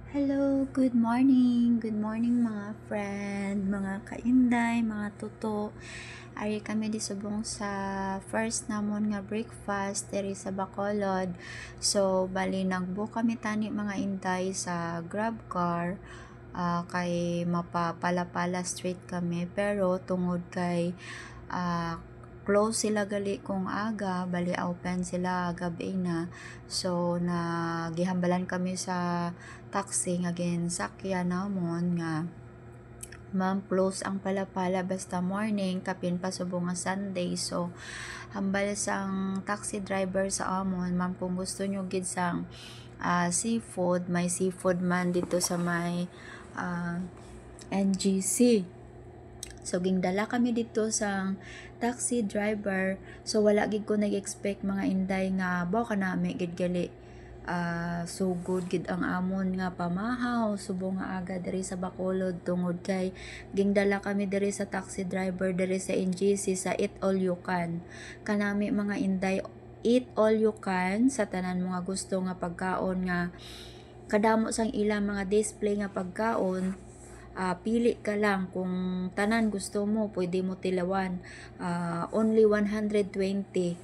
Hello, good morning mga friend, mga kainday, mga tuto. Ari kami di subong sa first namon nga breakfast diri sa Bacolod. So bali nagbook kami tani mga inday sa Grab car. Kay mapapala-pala street kami pero tungod kay close sila gali kung aga, bali open sila gabi na. So nagihambalan kami sa taxi nga ginsakyan namon nga ma'am close ang palapala basta morning kapin pa subong nga Sunday. So hambal sang taxi driver sa amon, ma'am kung gusto nyo gid sang seafood, may seafood man dito sa may NGC. So gingdala kami dito sa taxi driver. So wala gid ko nag-expect mga inday nga baw kanami gid gali sugod gid ang amon nga pamahaw subong nga aga diri sa Bacolod tungod kay gingdala kami diri sa taxi driver diri sa NGC sa Eat All You Can. Kanami mga inday eat all you can sa tanan mga gusto nga pagkaon nga kadamo sang ilang mga display nga pagkaon. Pili ka lang kung tanan gusto mo, pwede mo tilawan. Only 120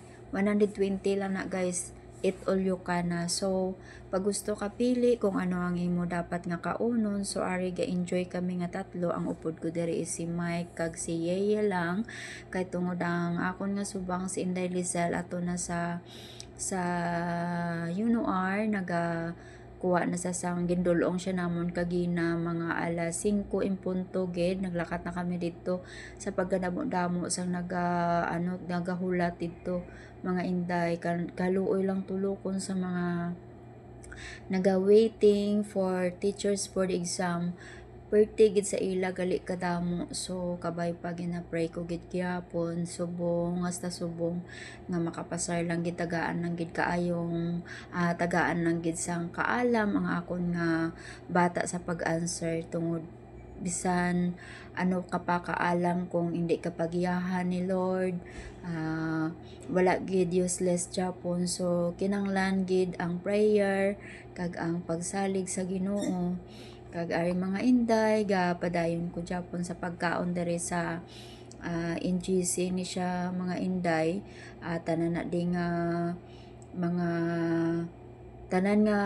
lang na guys, eat all you can na. So pag gusto ka pili kung ano ang imo dapat nga kaunon, so ari ga enjoy kami nga tatlo. Ang upod ko diri is si Mike kag si Yeye lang, kay tungod ang akon nga subang si Inday Lizelle ato na sa UNOR naga kuha na sa sang gindulong siya namon kagina mga alas 5 in punto gid naglakat na kami dito sa pagganamo-damo sang nagahulat dito mga inday kaluoy lang tulokon sa mga naga-waiting for teachers for the exam. Birthday gid sa ila gali kadamo, so kabay pa gina-pray ko gid gyapon subong hasta subong nga makapasar lang gid tagaan lang gid kaayong tagaan lang gid sang kaalam ang akon nga bata sa pag-answer tungod bisan ano ka pa kaalam kung hindi ka pagyahan ni Lord, wala gid useless japon. So kinanglan gid ang prayer kag ang pagsalig sa Ginoo. Kag ari mga inday ga padayon ko japon sa pagkaon diri sa NGC ni siya mga inday. Tanan na ding mga tanan nga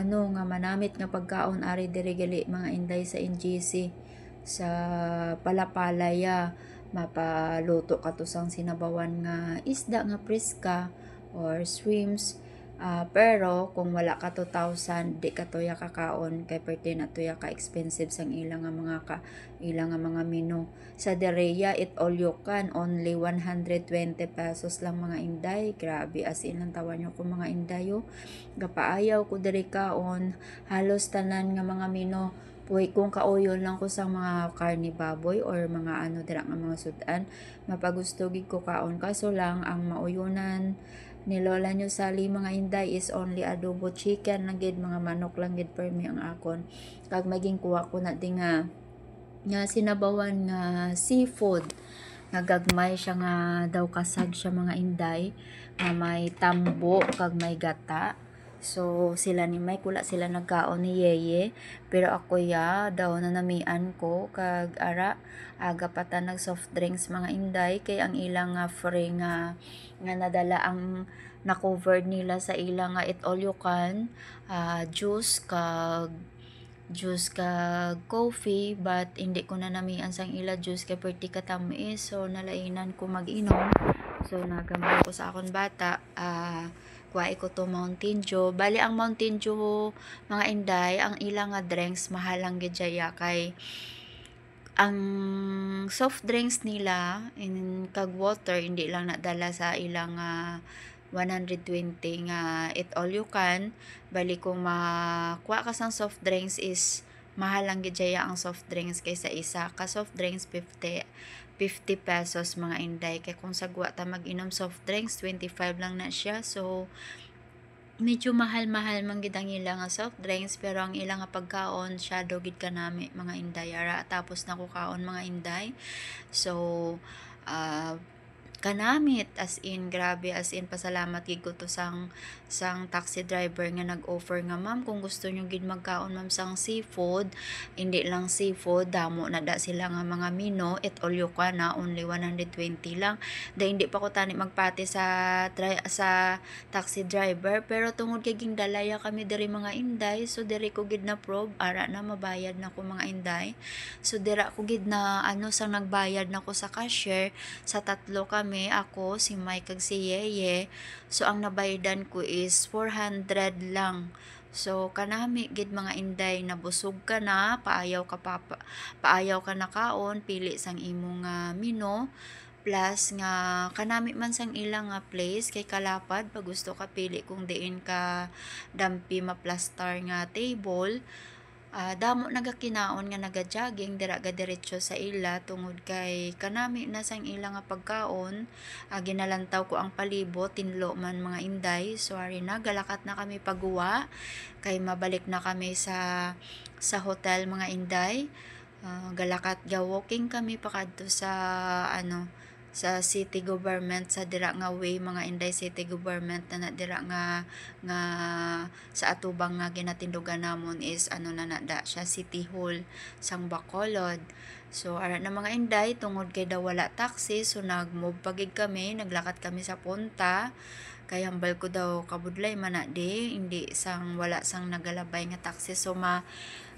nga manamit nga pagkaon ari diri gali mga inday sa NGC sa palapalaya. Mapaluto ka to sang sinabawan nga isda nga preska or shrimps. Pero kung wala ka 2,000 di ka toya kakaon kay perte na toya ka expensive sang ilang nga mga menu. Sa Dereya it all you can only 120 pesos lang mga inday. Grabe as in lang tawa nyo ko mga inday gapaayaw ko diri kaon halos tanan nga mga menu. Puy kung kauyon lang ko sa mga karni baboy or mga dira nga mga sudan mapagusto gid ko kaon kaso lang ang mauyonan ni Lola nyo Sally mga inday is only adobo chicken lang gid mga manok lang gid permi ang akon kag maging kuha ko na di nga sinabawan nga seafood nga gagmay siya nga daw kasag siya mga inday nga may tambo kag may gata. So sila ni Mike wala sila nagkaon ni Yeye pero ako daw na namian ko kag ara aga pa ta nag soft drinks mga inday kay ang ilang free nga nadala ang na-covered nila sa ilang nga it all you can juice kag coffee but hindi ko na namian sang ila juice kay perti katamis so nalainan ko mag-inom. So nagambal ko sa akon bata kuha ko to Mountain Dew. Bali ang Mountain Dew mga inday ang ilang nga drinks mahal lang gid kay ang soft drinks nila in kag water hindi lang nadala sa ilang 120 nga it all you can. Bali kung makuha ka sang soft drinks is mahal lang gid ang soft drinks kaysa isa ka soft drinks 50 pesos mga inday kay kung sagwa ta mag-inom soft drinks 25 lang na siya. So medyo mahal-mahal man gid ang ilang nga soft drinks pero ang ilang nga pagkaon shadow gid kanami mga inday ara tapos na ko kaon mga inday. So kanamit, as in grabe, as in pasalamat gid ko to sang taxi driver nga nag-offer nga, ma'am kung gusto nyo gid magkaon ma'am sang seafood, hindi lang seafood, damo na da sila nga mga menu, it all you can na only 120 lang. Dahil hindi pa ko tani magpati sa taxi driver, pero tungod kay ging dalaya kami diri mga inday, so diri ko gid na probe ara na mabayad na ko mga inday. So dira ko gid na sang nagbayad na ko sa cashier, sa tatlo kami, ako, si Mike kag si Yeye. So ang nabayadan ko is 400 lang. So kanami gid mga inday, nabusog ka na, paayaw ka na kaon, pili sang imong menu, plus nga kanami man sang ilang nga place kay kalapad pag gusto ka pili kung diin ka dampi maplastar nga table. Damo nagakinaon nga naga-jogging dira ga diretso sa ila tungod kay kanami na sang ila nga pagkaon. Ginalantaw ko ang palibot, tinlo man mga inday. So ari na galakat na kami paguwa kay mabalik na kami sa hotel mga inday. Galakat ga walking kami pakadto sa city government, sa dira nga way mga inday, city government na dira nga sa atubang nga ginatindugan namon is na nada siya, city hall sang Bacolod. So ara na mga inday, tungod kay daw wala taxi, so nagmove pagig kami, naglakat kami sa punta kay hambal ko daw kabudlay man na di, hindi sang wala sang nagalabay nga taxi. So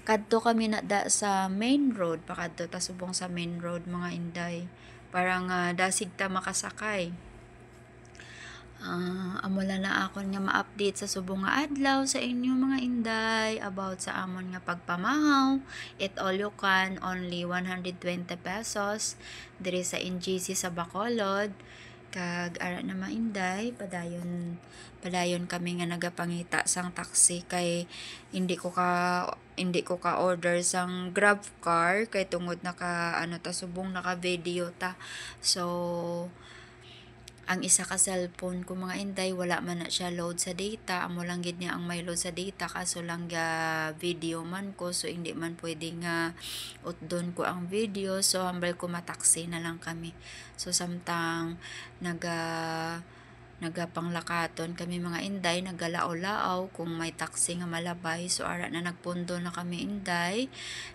kadto kami na da sa main road, pakadto ta subong sa main road mga inday, parang dasig ta makasakay. Amula na akon nga ma-update sa subong nga adlaw sa inyo mga inday about sa amon nga pagpamahaw. It all you can, only 120 pesos diri sa NGC sa Bacolod. Kag ara na mga inday, padayon kami nga nagapangita sang taxi kay hindi ko ka order sang Grab car kay tungod naka subong naka video ta. So ang isa ka cellphone ko mga inday, wala man na siya load sa data, amo lang gid niya ang may load sa data, kaso lang video man ko, so hindi man pwede nga utdon ko ang video, so hambal ko mataksi na lang kami. So samtang nagapanglakaton kami mga inday, nagalao-lao kung may taxi nga malabay. So ara na nagpundo na kami inday,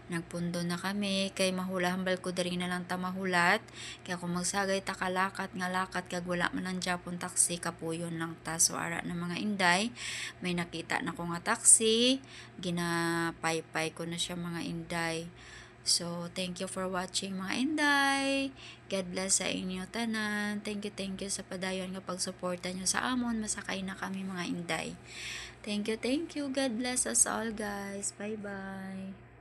nagpundo na kami kay mahula hambal ko diri na lang ta mahulat, kaya kung magsagay ta kalakat nga lakat kag wala man ang Japon taxi, kapuyon lang ta. So ara na mga inday, may nakita na ko nga taxi, ginapaypay ko na siya mga inday. So, thank you for watching mga inday. God bless sa inyo tanan. Thank you sa padayon nga pagsuporta nyo sa amon. Masakay na kami mga inday. Thank you. God bless us all guys. Bye-bye.